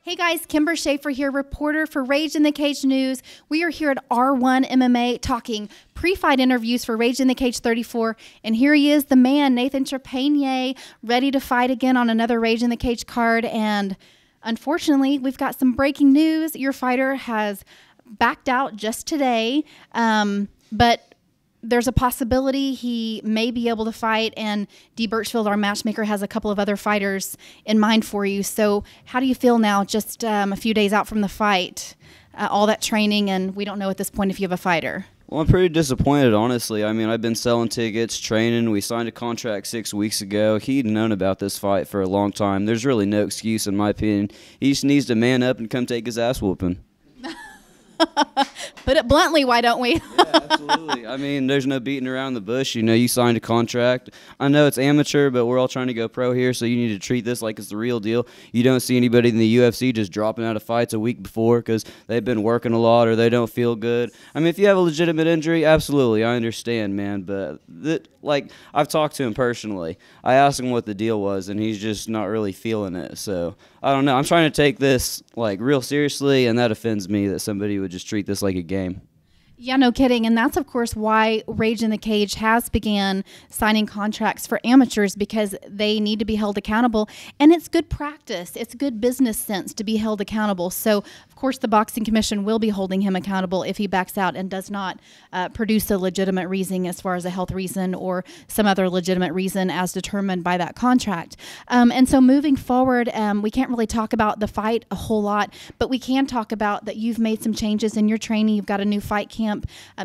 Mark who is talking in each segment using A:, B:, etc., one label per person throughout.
A: Hey guys, Kimber Schaefer here, reporter for Rage in the Cage News. We are here at R1 MMA talking pre-fight interviews for Rage in the Cage 34. And here he is, the man, Nathan Trepagnier, ready to fight again on another Rage in the Cage card. And unfortunately, we've got some breaking news. Your fighter has backed out just today, but there's a possibility he may be able to fight, and Dee Birchfield, our matchmaker, has a couple of other fighters in mind for you. So how do you feel now, just a few days out from the fight, all that training, and we don't know at this point if you have a fighter?
B: Well, I'm pretty disappointed, honestly. I mean, I've been selling tickets, training. We signed a contract 6 weeks ago. He'd known about this fight for a long time. There's really no excuse, in my opinion. He just needs to man up and come take his ass whooping.
A: Put it bluntly, why don't we?
B: Yeah, absolutely. I mean, there's no beating around the bush. You know, you signed a contract. I know it's amateur, but we're all trying to go pro here, so you need to treat this like it's the real deal. You don't see anybody in the UFC just dropping out of fights a week before because they've been working a lot or they don't feel good. I mean, if you have a legitimate injury, absolutely, I understand, man. But, like, I've talked to him personally. I asked him what the deal was, and he's just not really feeling it. So, I don't know. I'm trying to take this, like, real seriously, and that offends me that somebody would just treat this like a game.
A: Yeah, no kidding. And that's, of course, why Rage in the Cage has began signing contracts for amateurs, because they need to be held accountable. And it's good practice. It's good business sense to be held accountable. So, of course, the Boxing Commission will be holding him accountable if he backs out and does not produce a legitimate reason as far as a health reason or some other legitimate reason as determined by that contract. And so moving forward, we can't really talk about the fight a whole lot, but we can talk about that you've made some changes in your training. You've got a new fight camp.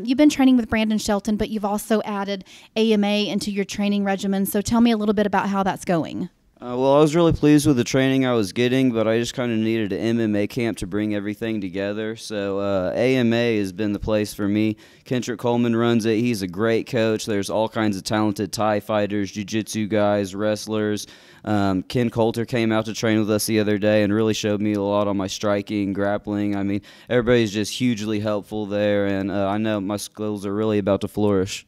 A: You've been training with Brandon Shelton, but you've also added AMA into your training regimen. So tell me a little bit about how that's going.
B: Well, I was really pleased with the training I was getting, but I just kind of needed an MMA camp to bring everything together. So AMA has been the place for me. Kendrick Coleman runs it. He's a great coach. There's all kinds of talented Thai fighters, jiu-jitsu guys, wrestlers. Ken Coulter came out to train with us the other day and really showed me a lot on my striking, grappling. I mean, everybody's just hugely helpful there, and I know my skills are really about to flourish.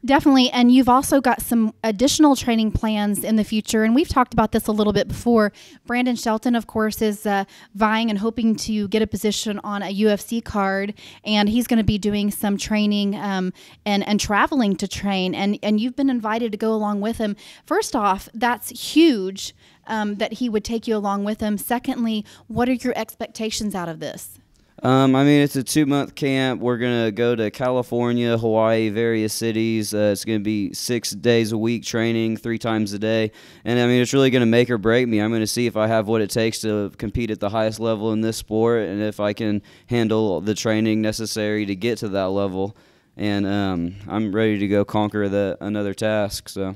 A: Definitely, and you've also got some additional training plans in the future, and we've talked about this a little bit before. Brandon Shelton, of course, is vying and hoping to get a position on a UFC card, and he's going to be doing some training and traveling to train, and you've been invited to go along with him. First off, that's huge that he would take you along with him. Secondly, what are your expectations out of this?
B: I mean, it's a 2-month camp. We're going to go to California, Hawaii, various cities. It's going to be 6 days a week training, 3 times a day. And, I mean, it's really going to make or break me. I'm going to see if I have what it takes to compete at the highest level in this sport and if I can handle the training necessary to get to that level. And I'm ready to go conquer another task, so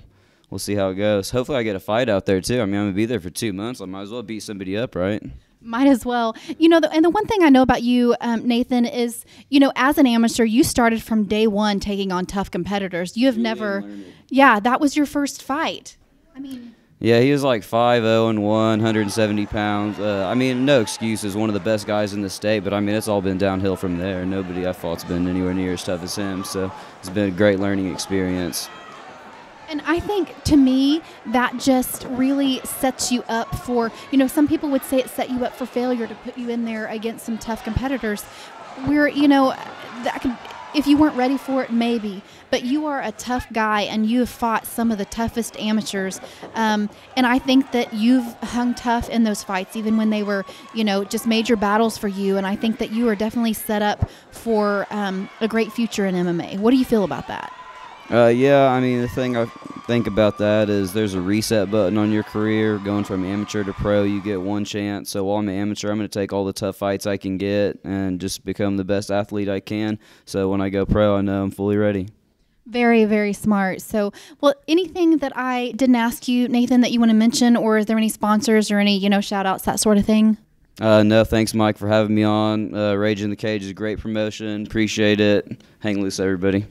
B: we'll see how it goes. Hopefully I get a fight out there, too. I mean, I'm going to be there for 2 months. I might as well beat somebody up, right?
A: Might as well. You know, and the one thing I know about you, Nathan, is, you know, as an amateur, you started from day one taking on tough competitors. You have never, yeah, that was your first fight. I mean,
B: yeah, he was like 5'0" 170 pounds. I mean, no excuses. One of the best guys in the state, but I mean, it's all been downhill from there. Nobody I fought's been anywhere near as tough as him, so it's been a great learning experience.
A: And I think, to me, that just really sets you up for, you know, some people would say it set you up for failure to put you in there against some tough competitors. Where, you know, that could, if you weren't ready for it, maybe. But you are a tough guy, and you have fought some of the toughest amateurs. And I think that you've hung tough in those fights, even when they were, you know, just major battles for you. And I think that you are definitely set up for a great future in MMA. What do you feel about that?
B: Yeah, I mean, the thing I think about that is there's a reset button on your career. Going from amateur to pro, you get one chance. So while I'm an amateur, I'm going to take all the tough fights I can get and just become the best athlete I can. So when I go pro, I know I'm fully ready.
A: Very, very smart. So, well, anything that I didn't ask you, Nathan, that you want to mention, or is there any sponsors or any, you know, shout outs, that sort of thing?
B: No, thanks, Mike, for having me on. Rage in the Cage is a great promotion. Appreciate it. Hang loose, everybody.